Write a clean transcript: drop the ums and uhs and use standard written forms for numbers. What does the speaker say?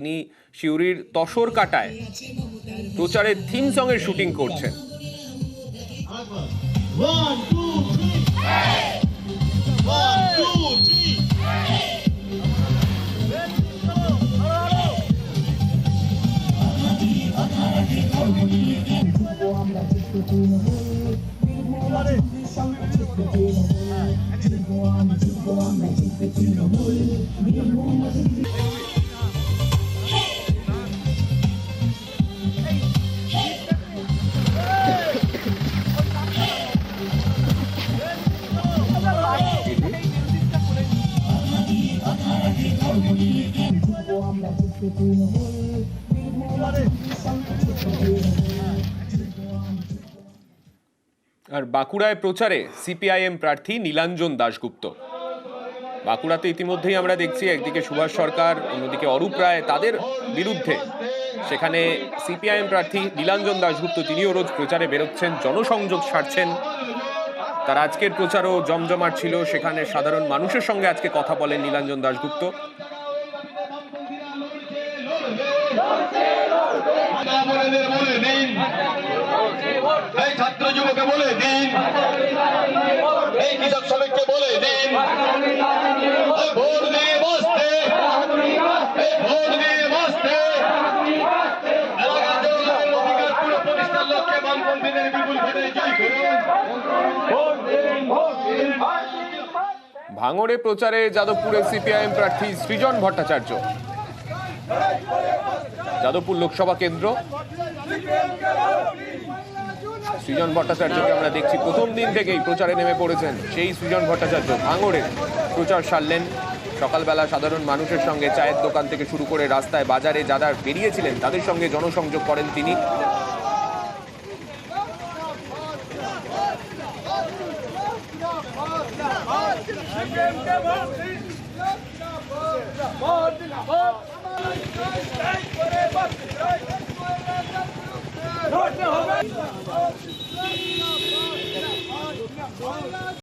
তিনি সিউড়ির তসর কাটায় প্রচারের থিম সং এর শুটিং করছেন। আর বাঁকুড়ায় প্রচারে সিপিআইএম প্রার্থী নীলাঞ্জন দাশগুপ্ত। বাঁকুড়াতে ইতিমধ্যেই আমরা দেখছি একদিকে সুভাষ সরকার, অন্যদিকে অরূপ রায়, তাদের বিরুদ্ধে সেখানে সিপিআইএম প্রার্থী নীলাঞ্জন দাশগুপ্ত তিনিও রোজ প্রচারে বেরোচ্ছেন, জনসংযোগ সারছেন। তার আজকের প্রচারও জমজমাট ছিল, সেখানে সাধারণ মানুষের সঙ্গে আজকে কথা বলেন নীলাঞ্জন দাশগুপ্ত। ছাত্র যুবকে বলে দিন, এই কৃষক শ্রমিককে বলে দিন, ভোট দিয়ে বসতে, ভোট দিয়ে বসতে, প্রতিষ্ঠার লক্ষ্যে বামপন্থীদের বিপুল ভোটে জয় করুন। ভাঙড়ে প্রচারে যাদবপুরের সিপিআইএম প্রার্থী সৃজন ভট্টাচার্য। যাদবপুর লোকসভা কেন্দ্র। সৃজন ভট্টাচার্যকে আমরা দেখছি প্রথম দিন থেকেই প্রচারে নেমে পড়েছেন সেই সৃজন ভট্টাচার্য। ভাঙড়ে প্রচার সারলেন, সকালবেলা সাধারণ মানুষের সঙ্গে চায়ের দোকান থেকে শুরু করে রাস্তায় বাজারে যারা বেরিয়েছিলেন তাদের সঙ্গে জনসংযোগ করেন তিনি।